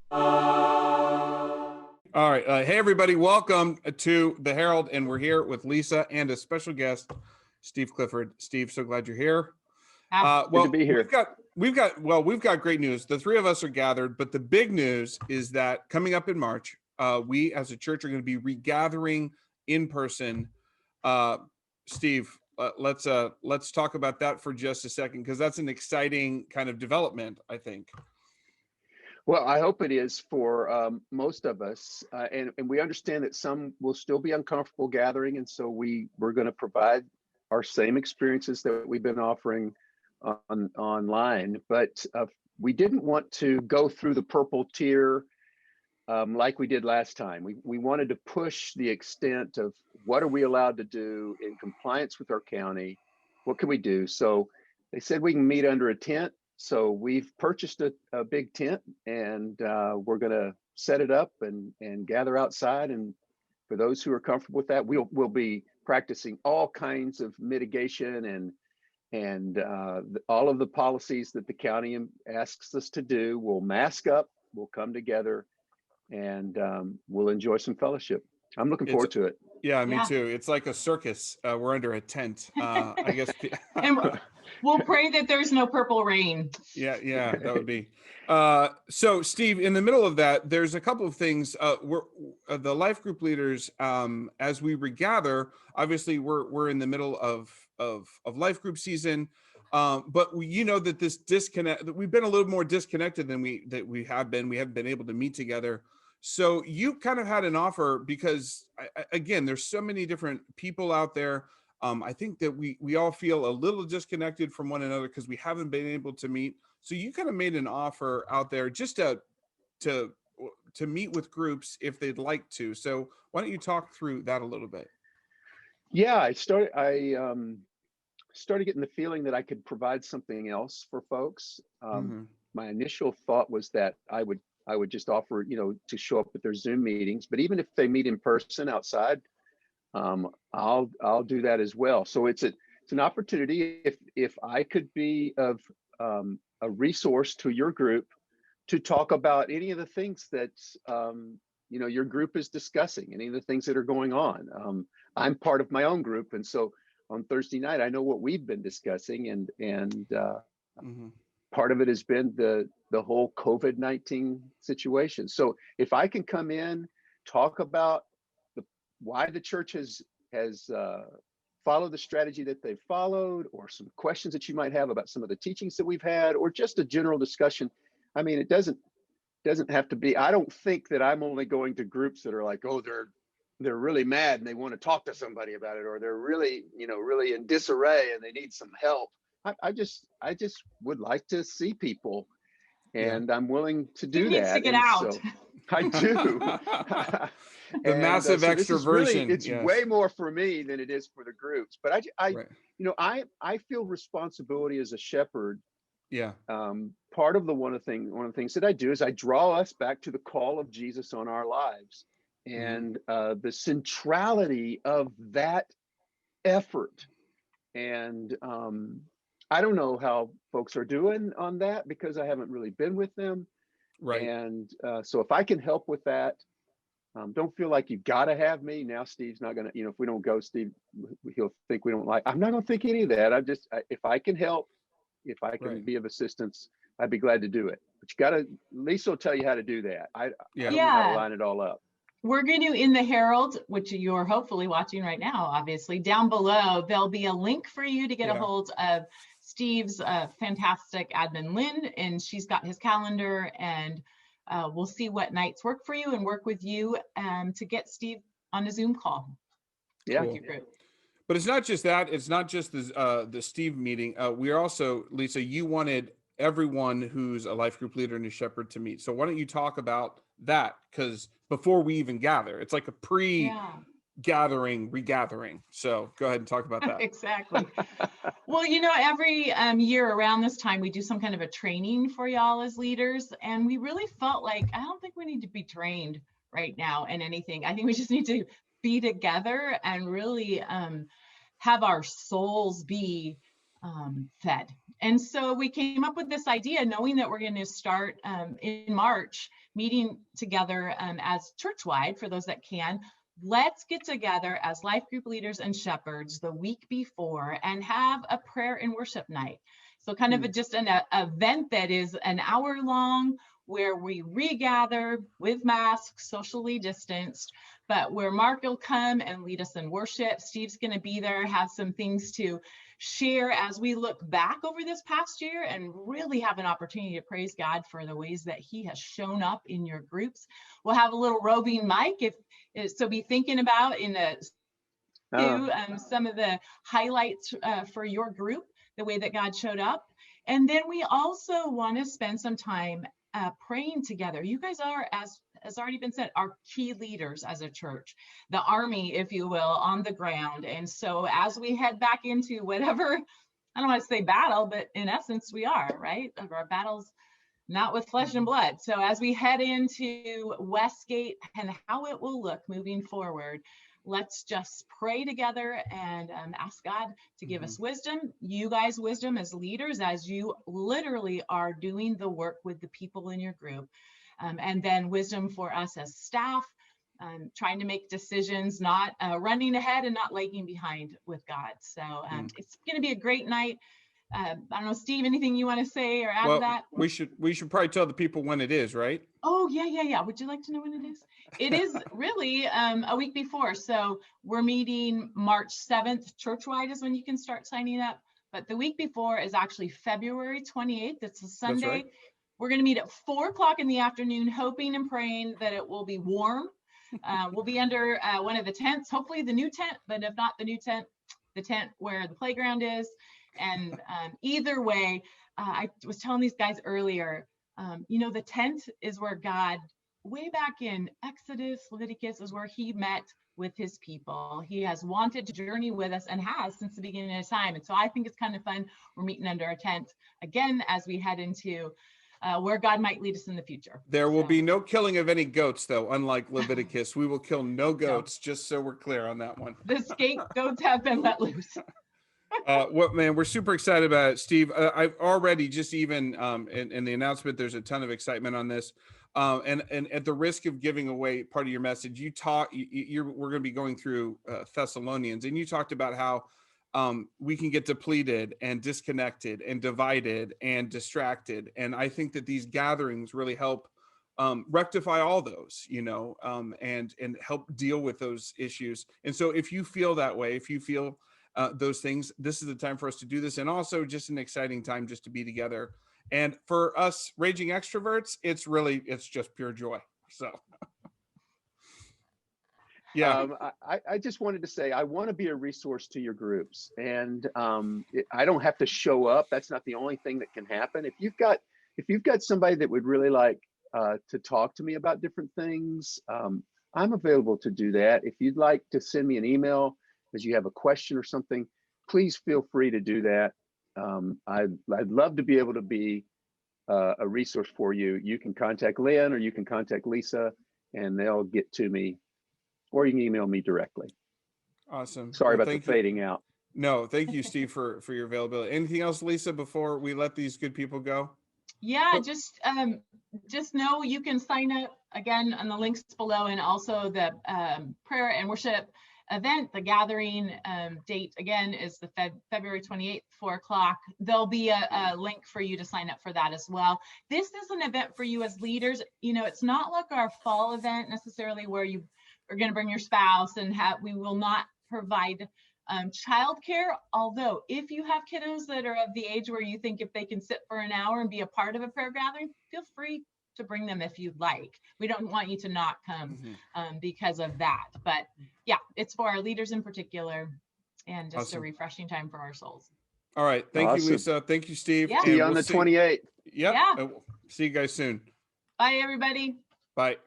All right. Hey, everybody. Welcome to the Herald. And we're here with Lisa and a special guest, Steve Clifford. Steve, so glad you're here. Good to be here. We've got great news. The three of us are gathered, but the big news is that coming up in March, we as a church are going to be regathering in person. Steve, let's talk about that for just a second, because that's an exciting kind of development, I think. Well, I hope it is for most of us, and we understand that some will still be uncomfortable gathering, and so we're going to provide our same experiences that we've been offering online. But we didn't want to go through the purple tier like we did last time. We wanted to push the extent of what are we allowed to do in compliance with our county. What can we do? So they said we can meet under a tent. So we've purchased a big tent, and we're going to set it up and gather outside. And for those who are comfortable with that, we'll be practicing all kinds of mitigation and all of the policies that the county asks us to do. We'll mask up, we'll come together, and we'll enjoy some fellowship. I'm looking forward to it. Yeah, me too. It's like a circus. We're under a tent, I guess. And we'll pray that there's no purple rain. Yeah, that would be. So, Steve, in the middle of that, there's a couple of things. We're the life group leaders, as we regather. Obviously, we're in the middle of life group season, but we that this disconnect, that we've been a little more disconnected than we have been. We haven't been able to meet together. So you kind of had an offer, because again, there's so many different people out there. I think that we all feel a little disconnected from one another because we haven't been able to meet. So you kind of made an offer out there just to meet with groups if they'd like to. So why don't you talk through that a little bit? Yeah, I started getting the feeling that I could provide something else for folks. My initial thought was that I would just offer, to show up at their Zoom meetings, but even if they meet in person outside, I'll do that as well. So it's an opportunity if I could be of a resource to your group to talk about any of the things that your group is discussing, any of the things that are going on. I'm part of my own group, and so on Thursday night, I know what we've been discussing, and part of it has been the whole COVID-19 situation. So if I can come in, talk about why the church has followed the strategy that they've followed, or some questions that you might have about some of the teachings that we've had, or just a general discussion. I mean, it doesn't have to be. I don't think that I'm only going to groups that are like, oh, they're really mad and they want to talk to somebody about it, or they're really, really in disarray and they need some help. I just would like to see people, and I'm willing to do that. He needs to get out. So I do. The massive extroversion. It's way more for me than it is for the groups. But I feel responsibility as a shepherd. Yeah. Part of one of the things that I do is I draw us back to the call of Jesus on our lives, and the centrality of that effort. And I don't know how folks are doing on that, because I haven't really been with them. Right. And so if I can help with that, don't feel like you've got to have me. Now Steve's not going to, if we don't go, Steve, he'll think we don't like. I'm not going to think any of that. If I can help, if I can be of assistance, I'd be glad to do it. But Lisa will tell you how to do that. I don't know how to line it all up. We're going to, in the Herald, which you're hopefully watching right now, obviously, down below, there'll be a link for you to get a hold of Steve's fantastic admin, Lynn, and she's got his calendar, and we'll see what nights work for you and work with you to get Steve on a Zoom call. Yeah. With your group. But it's not just that. It's not just the Steve meeting. We are also, Lisa, you wanted everyone who's a life group leader and a shepherd to meet. So why don't you talk about that? Because before we even gather, it's like a pre-gathering, regathering. So go ahead and talk about that. Exactly. Well, every year around this time, we do some kind of a training for y'all as leaders. And we really felt like, I don't think we need to be trained right now in anything. I think we just need to be together and really have our souls be fed. And so we came up with this idea, knowing that we're going to start in March, meeting together as church-wide for those that can. Let's get together as life group leaders and shepherds the week before and have a prayer and worship night. So kind of just an event that is an hour long, where we regather with masks, socially distanced, but where Mark will come and lead us in worship. Steve's going to be there, have some things to share as we look back over this past year and really have an opportunity to praise God for the ways that he has shown up in your groups. We'll have a little roving mic, so be thinking about some of the highlights for your group, the way that God showed up. And then we also want to spend some time praying together. You guys are, as has already been said, our key leaders as a church, the army, if you will, on the ground. And so as we head back into whatever, I don't want to say battle, but in essence, we are, right? Of our battles, not with flesh and blood. So as we head into WestGate and how it will look moving forward, let's just pray together and ask God to give us wisdom, you guys wisdom as leaders, as you literally are doing the work with the people in your group. And then wisdom for us as staff, trying to make decisions, not running ahead and not lagging behind with God. So it's going to be a great night. I don't know, Steve, anything you want to say or add to that? We should probably tell the people when it is, right? Oh, yeah. Would you like to know when it is? It is really a week before. So we're meeting March 7th. Churchwide is when you can start signing up. But the week before is actually February 28th. It's a Sunday. That's right. We're going to meet at 4:00 in the afternoon, hoping and praying that it will be warm. We'll be under one of the tents, hopefully the new tent, but if not the new tent, the tent where the playground is. And either way, I was telling these guys earlier, the tent is where God, way back in Exodus, Leviticus, is where he met with his people. He has wanted to journey with us and has since the beginning of time. And so I think it's kind of fun. We're meeting under a tent again as we head into where God might lead us in the future. There will be no killing of any goats, though, unlike Leviticus. We will kill no goats, just so we're clear on that one. The scapegoats have been let loose. We're super excited about it, Steve. I've already just even in the announcement, there's a ton of excitement on this. And at the risk of giving away part of your message, we're going to be going through Thessalonians, and you talked about how we can get depleted and disconnected and divided and distracted. And I think that these gatherings really help rectify all those, and help deal with those issues. And so if you feel that way, if you feel those things, this is the time for us to do this. And also just an exciting time just to be together. And for us raging extroverts, it's just pure joy. So yeah. I just wanted to say, I want to be a resource to your groups, and I don't have to show up. That's not the only thing that can happen. If you've got somebody that would really like to talk to me about different things, I'm available to do that. If you'd like to send me an email because you have a question or something, please feel free to do that. I'd love to be able to be a resource for you. You can contact Lynn or you can contact Lisa and they'll get to me, or you can email me directly. Awesome. Sorry about the fading out. No, thank you, Steve, for your availability. Anything else, Lisa, before we let these good people go? Yeah, just know you can sign up again on the links below, and also the prayer and worship event. The gathering date again is the February 28th, 4:00. There'll be a link for you to sign up for that as well. This is an event for you as leaders. It's not like our fall event necessarily where you are going to bring your spouse and we will not provide childcare. Although if you have kiddos that are of the age where you think if they can sit for an hour and be a part of a prayer gathering, feel free to bring them if you'd like. We don't want you to not come because of that. But yeah, it's for our leaders in particular, and just a refreshing time for our souls. All right. Thank you, Lisa. Thank you, Steve. Yeah. See you on the 28th. Yep. Yeah. See you guys soon. Bye, everybody. Bye.